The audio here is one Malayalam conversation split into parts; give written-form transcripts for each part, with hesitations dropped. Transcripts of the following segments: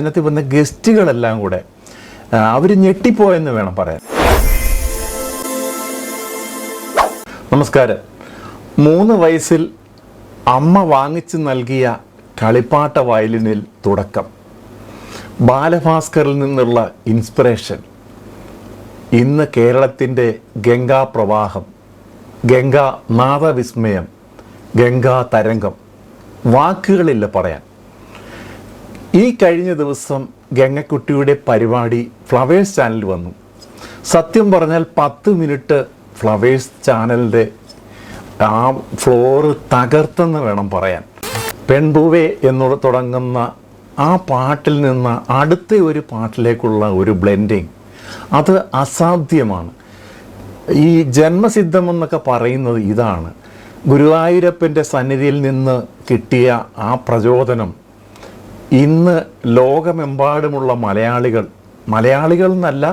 ഇതിനകത്ത് വന്ന ഗസ്റ്റുകളെല്ലാം കൂടെ അവർ ഞെട്ടിപ്പോയെന്ന് വേണം പറയാൻ. നമസ്കാരം. 3 വയസ്സിൽ അമ്മ വാങ്ങിച്ചു നൽകിയ കളിപ്പാട്ട വയലിനിൽ തുടക്കം, ബാലഭാസ്കറിൽ നിന്നുള്ള ഇൻസ്പിറേഷൻ, ഇന്ന് കേരളത്തിൻ്റെ ഗംഗാ പ്രവാഹം, ഗംഗാ നാദവിസ്മയം, ഗംഗാ തരംഗം, വാക്കുകളില്ല പറയാൻ. ഈ കഴിഞ്ഞ ദിവസം ഗംഗക്കുട്ടിയുടെ പരിപാടി ഫ്ലവേഴ്സ് ചാനലിൽ വന്നു. സത്യം പറഞ്ഞാൽ 10 മിനിറ്റ് ഫ്ലവേഴ്സ് ചാനലിൻ്റെ ആ ഫ്ലോറ് തകർത്തെന്ന് വേണം പറയാൻ. പെൺപൂവേ എന്ന് തുടങ്ങുന്ന ആ പാട്ടിൽ നിന്ന് അടുത്ത ഒരു പാട്ടിലേക്കുള്ള ഒരു ബ്ലെൻഡിങ്, അത് അസാധ്യമാണ്. ഈ ജന്മസിദ്ധമെന്നൊക്കെ പറയുന്നത് ഇതാണ്. ഗുരുവായൂരപ്പൻ്റെ സന്നിധിയിൽ നിന്ന് കിട്ടിയ ആ പ്രചോദനം ഇന്ന് ലോകമെമ്പാടുമുള്ള മലയാളികൾ എന്നല്ല,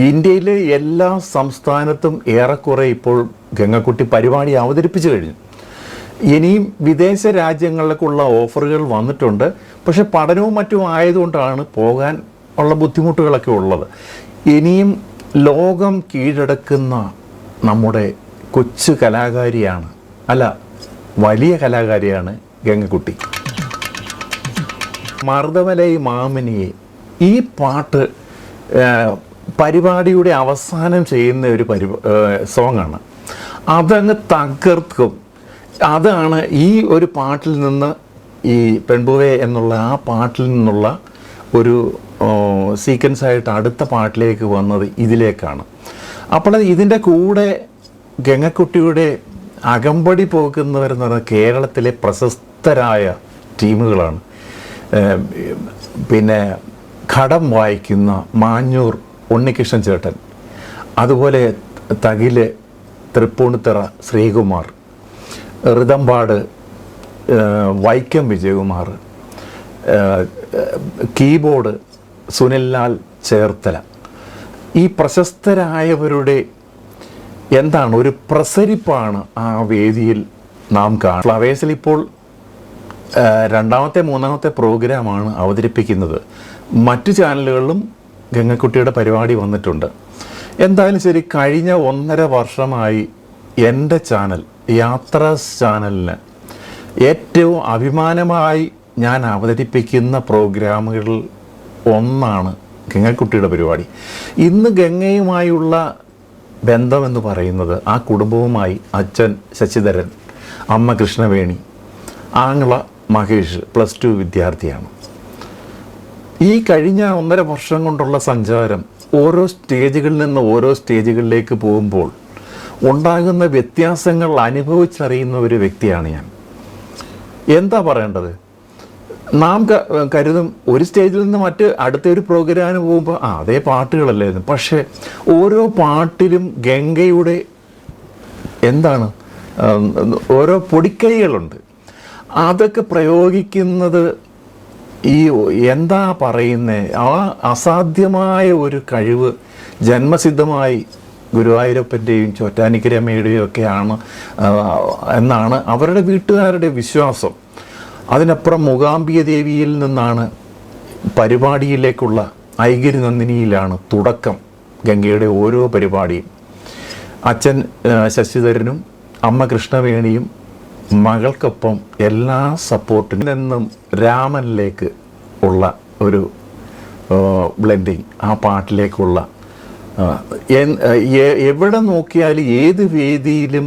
ഇന്ത്യയിലെ എല്ലാ സംസ്ഥാനത്തും ഏറെക്കുറെ ഇപ്പോൾ ഗംഗക്കുട്ടി പരിപാടി അവതരിപ്പിച്ചു കഴിഞ്ഞു. ഇനിയും വിദേശ രാജ്യങ്ങളിലേക്കുള്ള ഓഫറുകൾ വന്നിട്ടുണ്ട്. പക്ഷെ പഠനവും മറ്റും ആയതുകൊണ്ടാണ് പോകാൻ ഉള്ള ബുദ്ധിമുട്ടുകളൊക്കെ ഉള്ളത്. ഇനിയും ലോകം കീഴടക്കുന്ന നമ്മുടെ കൊച്ചു കലാകാരിയാണ്, അല്ല വലിയ കലാകാരിയാണ് ഗംഗക്കുട്ടി. മർദ്ദമലൈ മാമനിയെ ഈ പാട്ട് പരിപാടിയുടെ അവസാനം ചെയ്യുന്ന ഒരു സോങ്ങാണ്. അതങ്ങ് തകർക്കും. അതാണ് ഈ ഒരു പാട്ടിൽ നിന്ന്, ഈ പെൺപൂവേ എന്നുള്ള ആ പാട്ടിൽ നിന്നുള്ള ഒരു സീക്വൻസായിട്ട് അടുത്ത പാട്ടിലേക്ക് വന്നത് ഇതിലേക്കാണ്. അപ്പോൾ ഇതിൻ്റെ കൂടെ ഗംഗക്കുട്ടിയുടെ അകമ്പടി പോകുന്നവരെന്ന് പറയുന്നത് കേരളത്തിലെ പ്രശസ്തരായ ടീമുകളാണ്. പിന്നെ ഘടം വായിക്കുന്ന മാഞ്ഞൂർ ഉണ്ണികൃഷ്ണൻ ചേട്ടൻ, അതുപോലെ തകില് തൃപ്പൂണിത്തറ ശ്രീകുമാർ, ഋതംപാട് വൈക്കം വിജയകുമാർ, കീബോർഡ് സുനിൽലാൽ ചേർത്തല. ഈ പ്രശസ്തരായവരുടെ എന്താണ് ഒരു പ്രസരിപ്പാണ് ആ വേദിയിൽ നാം കാണുന്നത്. ഫ്ലവേഴ്സിൽ ഇപ്പോൾ 2ാമത്തെ 3ാമത്തെ പ്രോഗ്രാമാണ് അവതരിപ്പിക്കുന്നത്. മറ്റു ചാനലുകളിലും ഗംഗക്കുട്ടിയുടെ പരിപാടി വന്നിട്ടുണ്ട്. എന്തായാലും ശരി, കഴിഞ്ഞ 1.5 വർഷമായി എൻ്റെ ചാനൽ, യാത്രാസ് ചാനലിന് ഏറ്റവും അഭിമാനമായി ഞാൻ അവതരിപ്പിക്കുന്ന പ്രോഗ്രാമുകളിൽ ഒന്നാണ് ഗംഗക്കുട്ടിയുടെ പരിപാടി. ഇന്ന് ഗംഗയുമായുള്ള ബന്ധമെന്ന് പറയുന്നത് ആ കുടുംബവുമായി അച്ഛൻ ശശിധരൻ, അമ്മ കൃഷ്ണവേണി, ആങ്ങള മഹേഷ് +2 വിദ്യാർത്ഥിയാണ്. ഈ കഴിഞ്ഞ 1.5 വർഷം കൊണ്ടുള്ള സഞ്ചാരം, ഓരോ സ്റ്റേജുകളിൽ നിന്ന് ഓരോ സ്റ്റേജുകളിലേക്ക് പോകുമ്പോൾ ഉണ്ടാകുന്ന വ്യത്യാസങ്ങൾ അനുഭവിച്ചറിയുന്ന ഒരു വ്യക്തിയാണ് ഞാൻ. എന്താ പറയേണ്ടത്? നാം കരുതും ഒരു സ്റ്റേജിൽ നിന്ന് അടുത്ത ഒരു പ്രോഗ്രാമിന് പോകുമ്പോൾ അതേ പാട്ടുകളല്ലായിരുന്നു. പക്ഷേ ഓരോ പാട്ടിലും ഗംഗയുടെ എന്താണ് ഓരോ പൊടിക്കൈകളുണ്ട്. അതൊക്കെ പ്രയോഗിക്കുന്നത് ഈ എന്താ പറയുന്നത്, ആ അസാധ്യമായ ഒരു കഴിവ് ജന്മസിദ്ധമായി ഗുരുവായൂരപ്പൻ്റെയും ചോറ്റാനിക്കരമ്മയുടെയും ഒക്കെയാണ് എന്നാണ് അവരുടെ വീട്ടുകാരുടെ വിശ്വാസം. അതിനപ്പുറം മൂകാംബിക ദേവിയിൽ നിന്നാണ് പരിപാടിയിലേക്കുള്ള ഐഗിരി നന്ദിനിയിലാണ് തുടക്കം ഗംഗയുടെ ഓരോ പരിപാടിയും. അച്ഛൻ ശശിധരനും അമ്മ കൃഷ്ണവേണിയും മകൾക്കൊപ്പം എല്ലാ സപ്പോർട്ടിൽ നിന്നും രാമനിലേക്ക് ഉള്ള ഒരു ബ്ലെൻഡിങ്, ആ പാട്ടിലേക്കുള്ള എവിടെ നോക്കിയാലും ഏത് വേദിയിലും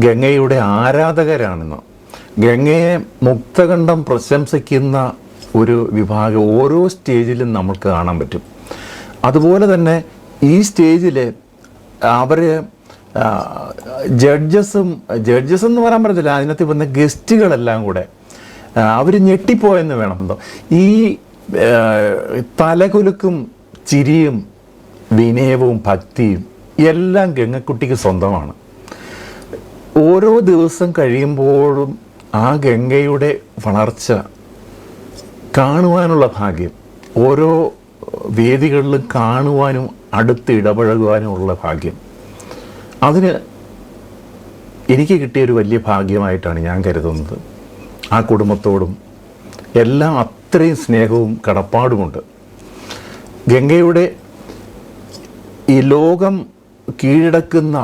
ഗംഗയുടെ ആരാധകരാണെന്ന്, ഗംഗയെ മുക്തകണ്ഠം പ്രശംസിക്കുന്ന ഒരു വിഭാഗം ഓരോ സ്റ്റേജിലും നമ്മൾക്ക് കാണാൻ പറ്റും. അതുപോലെ തന്നെ ഈ സ്റ്റേജിൽ അവർ ജഡ്ജസ് എന്ന് പറയാൻ പറ്റത്തില്ല, അതിനകത്ത് വന്ന ഗസ്റ്റുകളെല്ലാം കൂടെ അവർ ഞെട്ടിപ്പോയെന്ന് വേണം. ഈ തലകുലുക്കും ചിരിയും വിനയവും ഭക്തിയും എല്ലാം ഗംഗക്കുട്ടിക്ക് സ്വന്തമാണ്. ഓരോ ദിവസം കഴിയുമ്പോഴും ആ ഗംഗയുടെ വളർച്ച കാണുവാനുള്ള ഭാഗ്യം, ഓരോ വേദികളിലും കാണുവാനും അടുത്ത് ഇടപഴകുവാനുമുള്ള ഭാഗ്യം, അതിന് എനിക്ക് കിട്ടിയൊരു വലിയ ഭാഗ്യമായിട്ടാണ് ഞാൻ കരുതുന്നത്. ആ കുടുംബത്തോടും എല്ലാം അത്രയും സ്നേഹവും കടപ്പാടുമുണ്ട്. ഗംഗയുടെ ഈ ലോകം കീഴടക്കുന്ന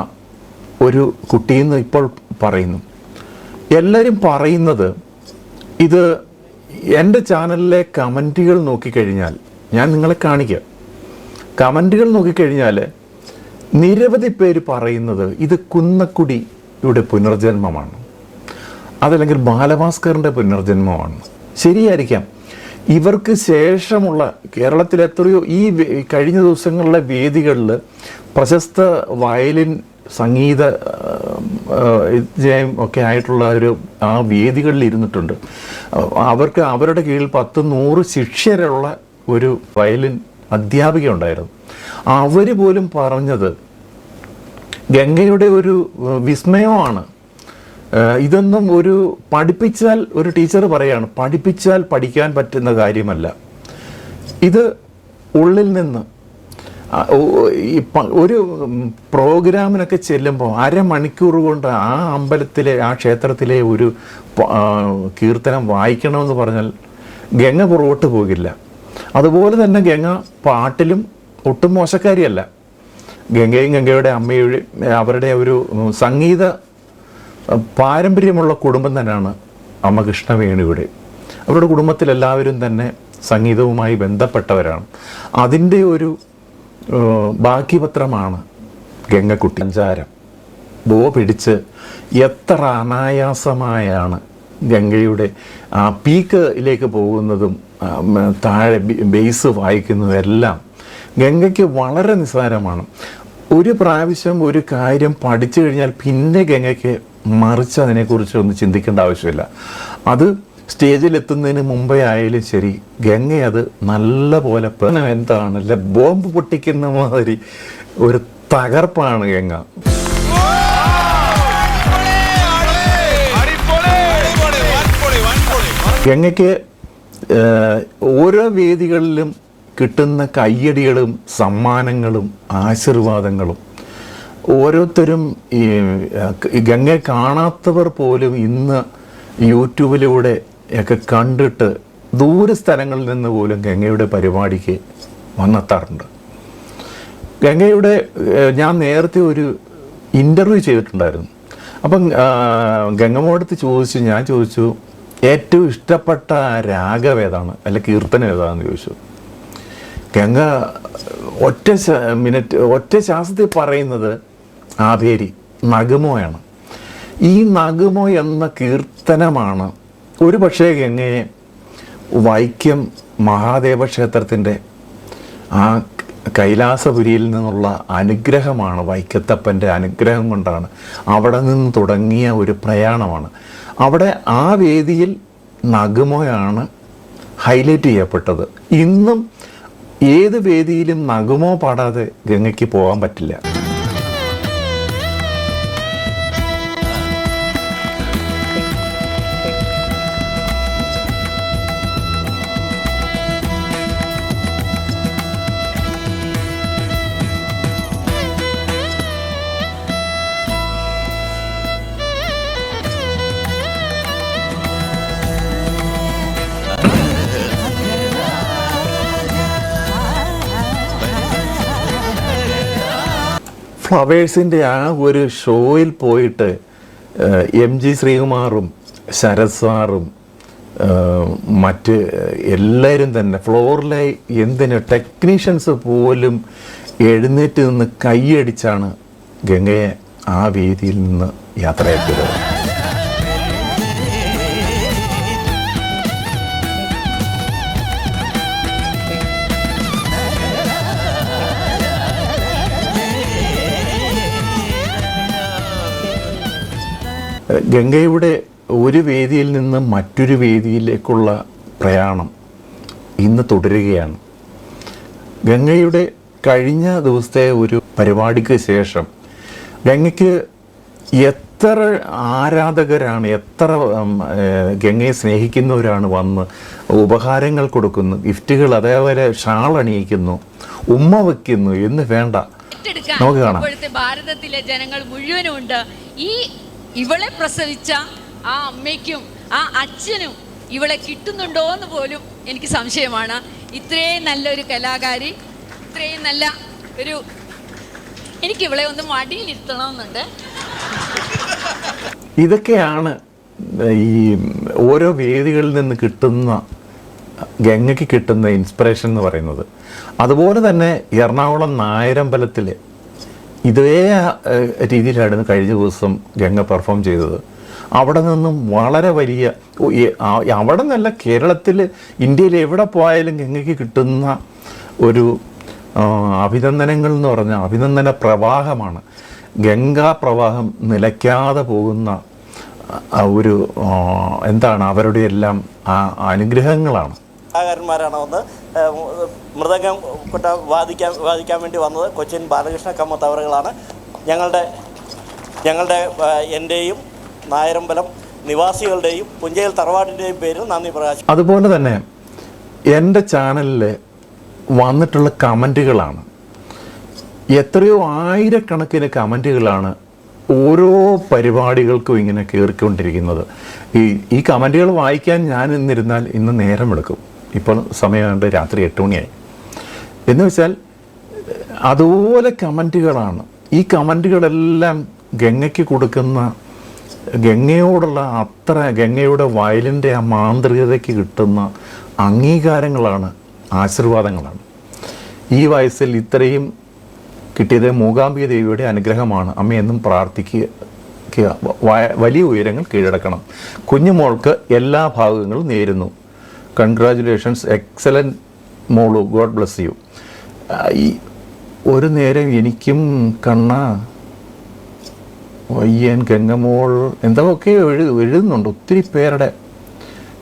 ഒരു കുട്ടിയെന്ന് ഇപ്പോൾ പറയുന്നു. എല്ലാവരും പറയുന്നത് ഇത് എൻ്റെ ചാനലിലെ കമൻറ്റുകൾ നോക്കിക്കഴിഞ്ഞാൽ, ഞാൻ നിങ്ങളെ കാണിക്കുക, കമൻറ്റുകൾ നോക്കിക്കഴിഞ്ഞാൽ നിരവധി പേര് പറയുന്നത് ഇത് കുന്നക്കുടിയുടെ പുനർജന്മമാണ്, അതല്ലെങ്കിൽ ബാലഭാസ്കറിൻ്റെ പുനർജന്മമാണ്. ശരിയായിരിക്കാം. ഇവർക്ക് ശേഷമുള്ള കേരളത്തിൽ എത്രയോ ഈ കഴിഞ്ഞ ദിവസങ്ങളിലെ വേദികളിൽ പ്രശസ്ത വയലിൻ സംഗീത ഒക്കെ ആയിട്ടുള്ള ആ വേദികളിൽ ഇരുന്നിട്ടുണ്ട്. അവർക്ക് അവരുടെ കീഴിൽ 10-100 ശിഷ്യരുള്ള ഒരു വയലിൻ അധ്യാപിക ഉണ്ടായിരുന്നു. അവർ പോലും പറഞ്ഞത് ഗംഗയുടെ ഒരു വിസ്മയമാണ്. ഇതൊന്നും പഠിപ്പിച്ചാൽ, ഒരു ടീച്ചർ പറയാണ്, പഠിപ്പിച്ചാൽ പഠിക്കാൻ പറ്റുന്ന കാര്യമല്ല. ഇത് ഉള്ളിൽ നിന്ന് ഒരു പ്രോഗ്രാമിനൊക്കെ ചെല്ലുമ്പോൾ അരമണിക്കൂർ കൊണ്ട് ആ അമ്പലത്തിലെ, ആ ക്ഷേത്രത്തിലെ ഒരു കീർത്തനം വായിക്കണമെന്ന് പറഞ്ഞാൽ ഗംഗ പുറകോട്ട് പോകില്ല. അതുപോലെ തന്നെ ഗംഗ പാട്ടിലും ഒട്ടും മോശക്കാരിയല്ല. ഗംഗയും ഗംഗയുടെ അമ്മയുടെ അവരുടെ ഒരു സംഗീത പാരമ്പര്യമുള്ള കുടുംബം തന്നെയാണ് അമ്മ കൃഷ്ണവേണിയുടെ. അവരുടെ കുടുംബത്തിലെല്ലാവരും തന്നെ സംഗീതവുമായി ബന്ധപ്പെട്ടവരാണ്. അതിൻ്റെ ഒരു ബാക്കിപത്രമാണ് ഗംഗക്കുട്ടി. സഞ്ചാരം ബോ പിടിച്ച് എത്ര അനായാസമായാണ് ഗംഗയുടെ ആ പീക്കിലേക്ക് പോകുന്നതും താഴെ ബേസ് വായിക്കുന്നതും എല്ലാം ഗംഗയ്ക്ക് വളരെ നിസ്സാരമാണ്. ഒരു പ്രാവശ്യം ഒരു കാര്യം പഠിച്ചു കഴിഞ്ഞാൽ പിന്നെ ഗംഗയ്ക്ക് മറിച്ച് അതിനെക്കുറിച്ച് ഒന്നും ചിന്തിക്കേണ്ട ആവശ്യമില്ല. അത് സ്റ്റേജിലെത്തുന്നതിന് മുമ്പേ ആയാലും ശരി, ഗംഗ അത് നല്ല പോലെ എന്താണല്ലേ, ബോംബ് പൊട്ടിക്കുന്ന മാതിരി ഒരു തകർപ്പാണ് ഗംഗ. ഗംഗയ്ക്ക് ഓരോ വേദികളിലും കിട്ടുന്ന കയ്യടികളും സമ്മാനങ്ങളും ആശീർവാദങ്ങളും ഓരോരുത്തരും ഈ ഗംഗയെ കാണാത്തവർ പോലും ഇന്ന് യൂട്യൂബിലൂടെ ഒക്കെ കണ്ടിട്ട് ദൂര സ്ഥലങ്ങളിൽ നിന്ന് പോലും ഗംഗയുടെ പരിപാടിക്ക് വന്നെത്താറുണ്ട്. ഗംഗയുടെ ഞാൻ നേരത്തെ ഒരു ഇൻ്റർവ്യൂ ചെയ്തിട്ടുണ്ടായിരുന്നു. അപ്പം ഗംഗമ്മോടത്ത് ഞാൻ ചോദിച്ചു ഏറ്റവും ഇഷ്ടപ്പെട്ട രാഗം ഏതാണ്, അല്ല കീർത്തനം ഏതാണെന്ന് ചോദിച്ചു. ഗംഗ ഒറ്റ ശ്വാസത്തിൽ പറയുന്നത് ആഭേരി നഗമോയാണ്. ഈ നഗമോ എന്ന കീർത്തനമാണ് ഒരു പക്ഷേ ഗംഗയെ വൈക്കം മഹാദേവ ക്ഷേത്രത്തിൻ്റെ ആ കൈലാസപുരിയിൽ നിന്നുള്ള അനുഗ്രഹമാണ്, വൈക്കത്തപ്പൻ്റെ അനുഗ്രഹം കൊണ്ടാണ് അവിടെ നിന്ന് തുടങ്ങിയ ഒരു പ്രയാണമാണ്. അവിടെ ആ വേദിയിൽ നഗമോയാണ് ഹൈലൈറ്റ് ചെയ്യപ്പെട്ടത്. ഇന്നും ഏത് വേദിയിലും നഗമോ പാടാതെ ഗംഗയ്ക്ക് പോകാൻ പറ്റില്ല. ഫ്ലവേഴ്സിൻ്റെ ആ ഒരു ഷോയിൽ പോയിട്ട് MG ശ്രീകുമാറും ശരത് സാറും മറ്റ് എല്ലാവരും തന്നെ ഫ്ലോറിലെ ടെക്നീഷ്യൻസ് പോലും എഴുന്നേറ്റ് നിന്ന് കൈയടിച്ചാണ് ഗംഗയെ ആ വേദിയിൽ നിന്ന് യാത്രയാക്കിയത്. ഗംഗയുടെ ഒരു വേദിയിൽ നിന്ന് മറ്റൊരു വേദിയിലേക്കുള്ള പ്രയാണം ഇന്ന് തുടരുകയാണ്. ഗംഗയുടെ കഴിഞ്ഞ ദിവസത്തെ ഒരു പരിപാടിക്ക് ശേഷം ഗംഗയ്ക്ക് എത്ര ആരാധകരാണ്, എത്ര ഗംഗയെ സ്നേഹിക്കുന്നവരാണ് വന്ന് ഉപഹാരങ്ങൾ കൊടുക്കുന്നു, ഗിഫ്റ്റുകൾ, അതേപോലെ ഷാൾ അണിയിക്കുന്നു, ഉമ്മ വയ്ക്കുന്നു എന്ന് വേണ്ട. നമുക്ക് കാണാം. ഭാരതത്തിലെ ജനങ്ങൾ മുഴുവനും ഉണ്ട്. ഇവളെ പ്രസവിച്ച ആ അമ്മയ്ക്കും ആ അച്ഛനും ഇവളെ കിട്ടുന്നുണ്ടോ എന്ന് പോലും എനിക്ക് സംശയമാണ്. ഇത്രയും നല്ലൊരു കലാകാരി, ഇത്രയും നല്ല ഒരു, എനിക്ക് ഇവളെ ഒന്ന് മടിയിലിരുത്തണമെന്നുണ്ട്. ഇതൊക്കെയാണ് ഈ ഓരോ വേദികളിൽ നിന്ന് കിട്ടുന്ന ഗംഗയ്ക്ക് കിട്ടുന്ന ഇൻസ്പിറേഷൻ എന്ന് പറയുന്നത്. അതുപോലെ തന്നെ എറണാകുളം നായരമ്പലത്തിൽ ഇതേ രീതിയിലായിരുന്നു കഴിഞ്ഞ ദിവസം ഗംഗ പെർഫോം ചെയ്തത്. അവിടെ നിന്നും വളരെ വലിയ, അവിടെ നിന്നല്ല, കേരളത്തിൽ, ഇന്ത്യയിൽ എവിടെ പോയാലും ഗംഗയ്ക്ക് കിട്ടുന്ന ഒരു അഭിനന്ദനങ്ങൾ എന്ന് പറഞ്ഞാൽ അഭിനന്ദന പ്രവാഹമാണ്. ഗംഗാ പ്രവാഹം നിലയ്ക്കാതെ പോകുന്ന ഒരു എന്താണ്, അവരുടെ എല്ലാം അനുഗ്രഹങ്ങളാണ്. കലാകാരന്മാരാണ് വന്ന് മൃദംഗം കൊട്ട വാദിക്കാൻ വേണ്ടി വന്നത് കൊച്ചിൻ ബാലകൃഷ്ണ കമ്മത്തവറുകളാണ്. ഞങ്ങളുടെ എൻ്റെയും നായരമ്പലം നിവാസികളുടെയും പുഞ്ചയിൽ തറവാടിൻ്റെയും പേരിൽ നന്ദി പ്രകാശിക്കും. അതുപോലെ തന്നെ എൻ്റെ ചാനലിൽ വന്നിട്ടുള്ള കമൻറ്റുകളാണ്, എത്രയോ ആയിരക്കണക്കിന് കമൻറ്റുകളാണ് ഓരോ പരിപാടികൾക്കും ഇങ്ങനെ കയറിക്കൊണ്ടിരിക്കുന്നത്. ഈ കമൻറ്റുകൾ വായിക്കാൻ ഞാൻ ഇന്നിരുന്നാൽ ഇന്ന് നേരമെടുക്കും. ഇപ്പോൾ സമയമുണ്ട്, രാത്രി 8 മണിയായി. എന്ന് വെച്ചാൽ അതുപോലെ കമൻറ്റുകളാണ്. ഈ കമൻറ്റുകളെല്ലാം ഗംഗയ്ക്ക് കൊടുക്കുന്ന, ഗംഗയോടുള്ള ഗംഗയുടെ വയലിൻ്റെ ആ മാന്ത്രികതയ്ക്ക് കിട്ടുന്ന അംഗീകാരങ്ങളാണ്, ആശീർവാദങ്ങളാണ്. ഈ വയസ്സിൽ ഇത്രയും കിട്ടിയത് മൂകാംബിക ദേവിയുടെ അനുഗ്രഹമാണ്. അമ്മയെന്നും പ്രാർത്ഥിക്കുക, വലിയ ഉയരങ്ങൾ കീഴടക്കണം. കുഞ്ഞുമോൾക്ക് എല്ലാ ഭാഗങ്ങളും നേരുന്നു. കൺഗ്രാജുലേഷൻസ്, എക്സലൻറ്റ് മോളു, ഗോഡ് ബ്ലസ് യു. ഈ ഒരു നേരം എനിക്കും വയ്യൻ, ഗംഗമോൾ, എന്തൊക്കെ എഴുതുന്നുണ്ട്. ഒത്തിരി പേരുടെ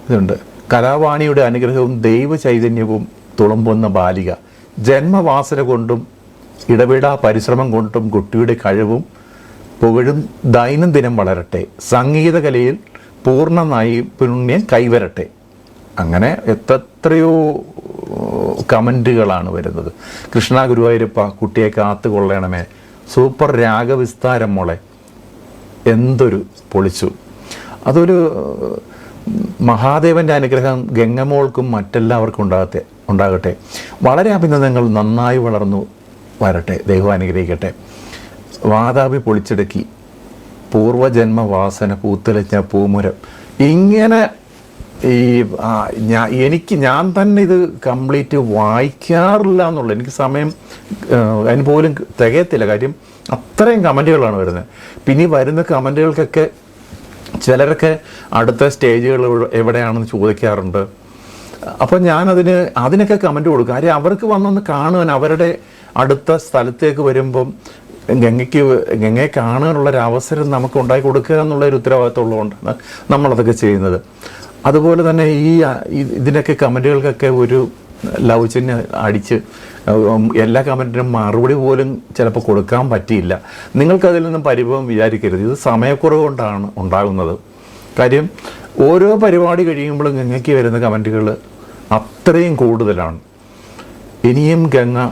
ഇതുണ്ട്. കലാവാണിയുടെ അനുഗ്രഹവും ദൈവ ചൈതന്യവും തുളുമ്പുന്ന ബാലിക, ജന്മവാസന കൊണ്ടും ഇടപെടാ പരിശ്രമം കൊണ്ടും കുട്ടിയുടെ കഴിവും പുകഴും ദൈനംദിനം വളരട്ടെ. സംഗീതകലയിൽ പൂർണ്ണ നൈപുണ്യം കൈവരട്ടെ. അങ്ങനെ എത്രയോ കമൻറ്റുകളാണ് വരുന്നത്. കൃഷ്ണ ഗുരുവായൂരപ്പ, കുട്ടിയെ കാത്തുകൊള്ളണമേ, സൂപ്പർ രാഗവിസ്താരം മോളെ, എന്തൊരു പൊളിച്ചു. അതൊരു മഹാദേവൻ്റെ അനുഗ്രഹം ഗംഗമോൾക്കും മറ്റെല്ലാവർക്കും ഉണ്ടാകട്ടെ. വളരെ അഭിനന്ദനങ്ങൾ, നന്നായി വളർന്നു വരട്ടെ, ദൈവം അനുഗ്രഹിക്കട്ടെ. വാതാപി പൊളിച്ചെടുക്കി, പൂർവജന്മവാസന പൂത്തുലഞ്ഞ പൂമുരം. ഇങ്ങനെ ഞാൻ തന്നെ ഇത് കംപ്ലീറ്റ് വായിക്കാറില്ല എന്നുള്ളത്, എനിക്ക് സമയം അതിന് പോലും തികയത്തില്ല. കാര്യം അത്രയും കമൻറ്റുകളാണ് വരുന്നത്. പിന്നെ ഈ വരുന്ന കമൻറ്റുകൾക്കൊക്കെ ചിലരൊക്കെ അടുത്ത സ്റ്റേജുകൾ എവിടെയാണെന്ന് ചോദിക്കാറുണ്ട്. അപ്പോൾ അതിനൊക്കെ കമൻറ്റ് കൊടുക്കും. കാര്യം അവർക്ക് വന്നൊന്ന് കാണുവാൻ, അവരുടെ അടുത്ത സ്ഥലത്തേക്ക് വരുമ്പം ഗംഗയെ കാണാനുള്ളൊരവസരം നമുക്ക് ഉണ്ടാക്കി കൊടുക്കുക എന്നുള്ളൊരു ഉത്തരവാദിത്തമുള്ളതുകൊണ്ടാണ് നമ്മളതൊക്കെ ചെയ്യുന്നത്. അതുപോലെ തന്നെ ഇതിനൊക്കെ കമൻറ്റുകൾക്കൊക്കെ ഒരു ലവ് ചിഹ്നം അടിച്ച് എല്ലാ കമൻറ്റിനും മറുപടി പോലും ചിലപ്പോൾ കൊടുക്കാൻ പറ്റിയില്ല. നിങ്ങൾക്കതിൽ നിന്നും പരിഭവം വിചാരിക്കരുത്. ഇത് സമയക്കുറവ് കൊണ്ടാണ് ഉണ്ടാകുന്നത്. കാര്യം ഓരോ പരിപാടി കഴിയുമ്പോഴും ഗംഗയ്ക്ക് വരുന്ന കമൻറ്റുകൾ അത്രയും കൂടുതലാണ്. ഇനിയും ഗംഗ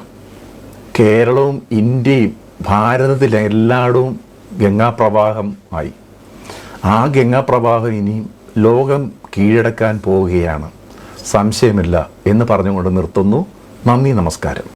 കേരളവും ഇന്ത്യയും ഭാരതത്തിലെ എല്ലായിടവും ഗംഗാപ്രവാഹം ആയി. ആ ഗംഗാപ്രവാഹം ഇനിയും ലോകം കീഴടക്കാൻ പോവുകയാണ്, സംശയമില്ല എന്ന് പറഞ്ഞുകൊണ്ട് നിർത്തുന്നു. നന്ദി, നമസ്കാരം.